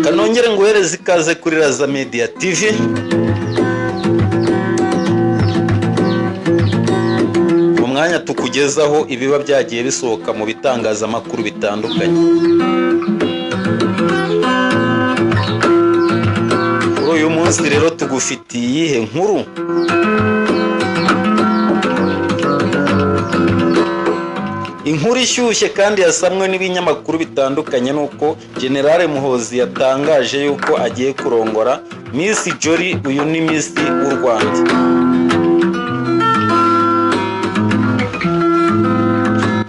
kanongere nguhereze ikaze kuri Raza Media TV. Mu mwanya tukugezaho ibiba byagiye bisohoka mu bitangazamakuru bitandukanye. Kuri uyu munsi rero tugufitiye iyihe nkuru? Inkuru ishyushye kandi yasamwe n'ibinyamakuru bitandukanye nuko General Muhoozi yatangaje yuko agiye kurongora Miss Jolly. Uyu ni Miss w'u Rwanda.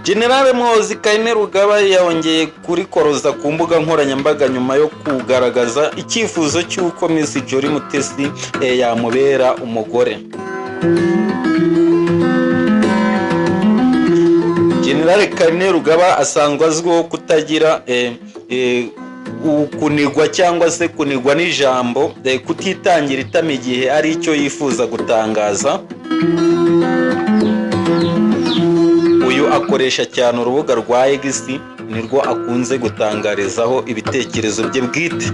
General Muhoozi Kayine Rugaba yongeye kurikoroza ku mbuga nkoranyambaga nyuma yo kugaragaza icyifuzo cy'uko Miss Jolly Mutesi yamubera umugore. General Kayine Rugaba asanzwe azwiho kutagira kunigwa cyangwa se kunigwa n'ijambo, kutitangira itama igihe ari icyo yifuza gutangaza. Uyu akoresha cyane urubuga rwa X, nirwo akunze gutangarizaho ibitekerezo bye bwite.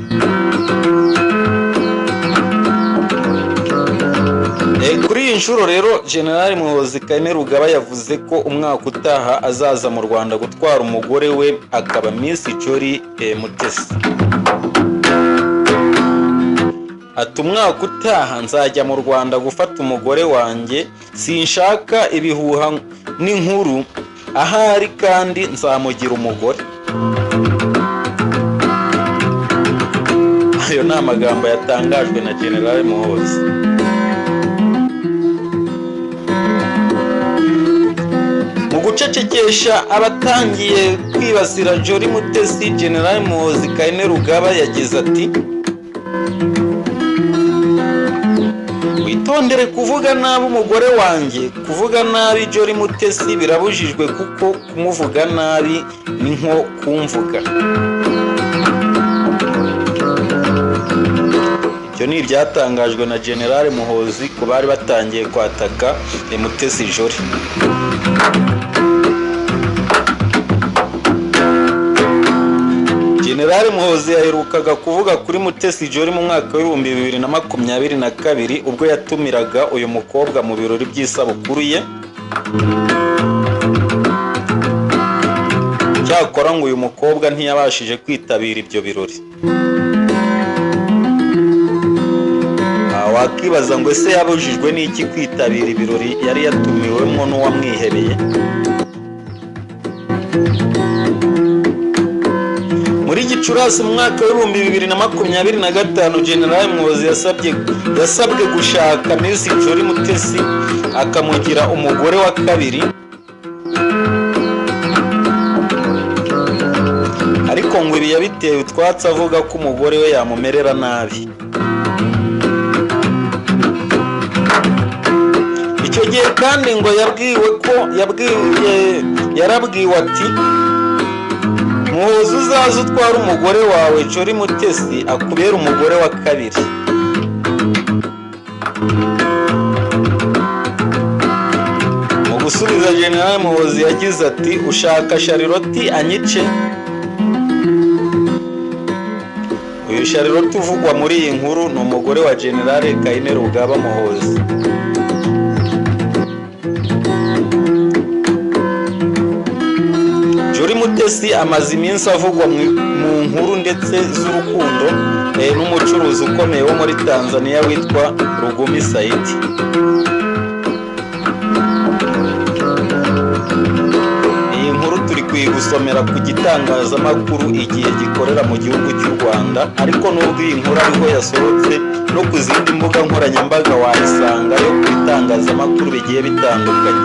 Kuri iyi nshuro rero General Muhoozi Kayine Rugaba yavuze ko umwaka utaha azaza mu Rwanda gutwara umugore we akaba Miss Jolly Mutesi. Ati umwaka utaha nzajya mu Rwanda gufata umugore wanjye, sinshaka ibihuha n'inkuru, ahari kandi nzamugira umugore. Ayo ni amagambo yatangajwe na General Muhoozi. Mu gucecekesha abatangiye kwibasira Jolly Mutesi, General Muhoozi Kayine Rugaba yagize ati witondere kuvuga nabi umugore wanjye, kuvuga nabi Jolly Mutesi birabujijwe kuko kumuvuga nabi ni nko kumvuga. Ibyo ni ibyatangajwe na General Muhoozi ku bari batangiye kwataka Mutesi Jolly. General Muhoozi yaherukaga kuvuga kuri Mutesi Jolly mu mwaka w'ibihumbi 2022 ubwo yatumiraga uyu mukobwa mu birori by'isabukuru ye. Cyakora ngo uyu mukobwa ntiyabashije kwitabira ibyo birori. Wakibaza ngo ese yabujijwe n'iki kwitabira ibirori yari yatumiwemo n'uwamwihebeye? Muri Gicurasi mu mwaka w'ibihumbi 2025 General Muhoozi yasabwe gushaka Miss Jolly Mutesi akamugira umugore wa kabiri, ariko ngo ibi yabitewe utwatsi avuga ko umugore we yamumerera nabi. Icyo gihe kandi ngo yarabwiwe ati Muhoozi uzaza utwara umugore wawe Jolly Mutesi akubera umugore wa kabiri. Mu gusubiza General Muhoozi yagize ati ushaka Charlotte anyice? Uyu Charlotte uvugwa muri iyi nkuru ni umugore wa General Kayine Rugaba Muhoozi. Jolly Mutesi amaze iminsi avugwa mu nkuru ndetse z'urukundo n'umucuruzi ukomeye wo muri Tanzania witwa Rugumi Said. Iyi nkuru turi kuyigusomera ku gitangazamakuru Igihe gikorera mu gihugu cy'u Rwanda, ariko nubwo iyi nkuru ariho yasohotse no ku zindi mbuga nkoranyambaga wayisangayo ku bitangazamakuru bigiye bitandukanye.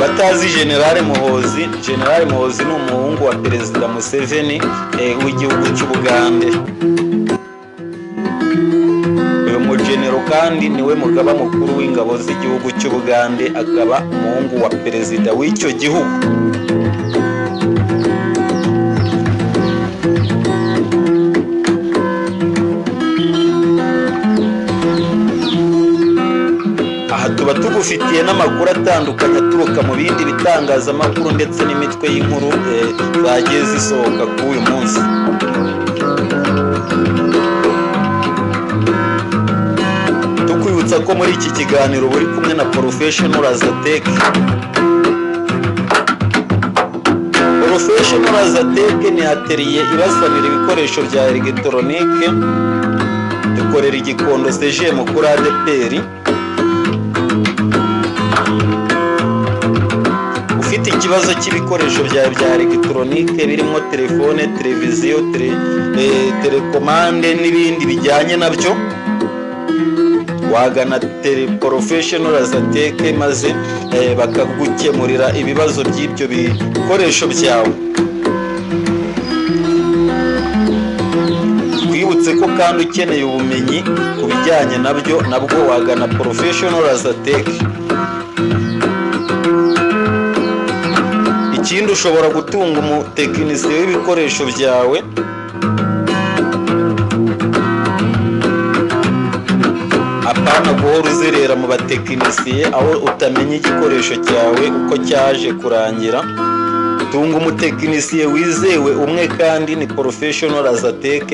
Batazi General Muhoozi ni umuhungu wa Perezida Museveni w'igihugu cy'Ubugande. Uyu mugenero kandi niwe mugaba mukuru w'ingabo z'igihugu cy'Ubugande, akaba umuhungu wa Perezida w'icyo gihugu. tuba tugufitiye n'amakuru atandukanye aturuka mu bindi bitangazamakuru ndetse n'imitwe y'inkuru zagiye zisohoka kuri uyu munsi. Tukwibutsa ko muri iki kiganiro buri kumwe na Professional Azatec. Professional Azatec ni atelier ibasanira ibikoresho bya elegitoronike. Dukorera igikondo CGM kuri ADPR. Ufite ikibazo cy'ibikoresho bya elegitoronike birimo telefone, televiziyo, telekomande n'ibindi bijyanye nabyo, wagana Professional Azatec maze bakagukemurira ibibazo by'ibyo bikoresho byawe. Twibutse ko kandi ukeneye ubumenyi ku bijyanye nabyo nabwo wagana Professional Azatec. Ikindi ushobora gutunga umutekinisiye w'ibikoresho byawe apana guhora uzerera mu batekinisiye aho utamenya igikoresho cyawe uko cyaje kurangira. Tunga umutekinisiye wizewe umwe kandi ni Professional Azatec.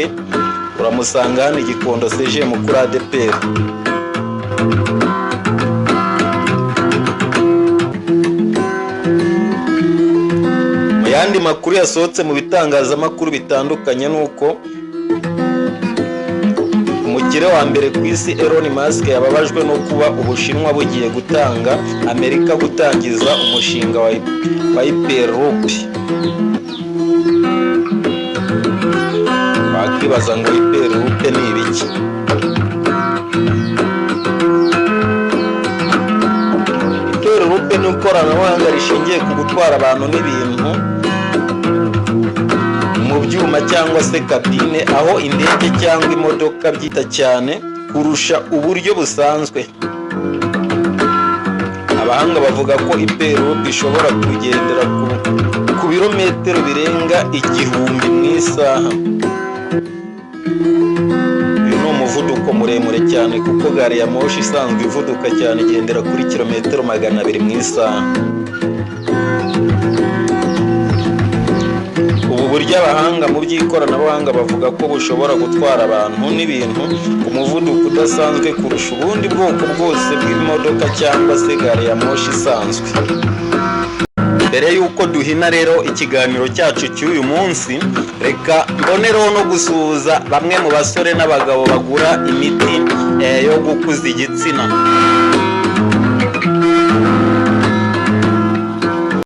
Uramusanga hano igikondo CGM kuri ADPR. Mu yandi makuru yasohotse mu bitangazamakuru bitandukanye nuko umukire wa mbere ku isi Elon Musk yababajwe no kuba Ubushinwa bugiye gutanga Amerika gutangiza umushinga wa Hyperloop. Bakibaza ngo Hyperloop ni ibiki? Hyperloop ni ikoranabuhanga rishingiye ku gutwara abantu n'ibintu mu byuma cyangwa se kabine, aho indege cyangwa imodoka byita cyane kurusha uburyo busanzwe. Abahanga bavuga ko Hyperloop ishobora kugendera ku birometero birenga 1000 mu isaha. Uyu ni umuvuduko muremure cyane kuko gari ya moshi isanzwe ivuduka cyane igendera kuri kilometero 200 mu isaha. Ubu buryo abahanga mu by'ikoranabuhanga bavuga ko bushobora gutwara abantu n'ibintu ku muvuduko udasanzwe kurusha ubundi bwoko bwose bw'imodoka cyangwa se gari ya moshi isanzwe. Mbere y'uko duhina rero ikiganiro cyacu cy'uyu munsi, reka mbonereho no gusuhuza bamwe mu basore n'abagabo bagura imiti yo gukuza igitsina.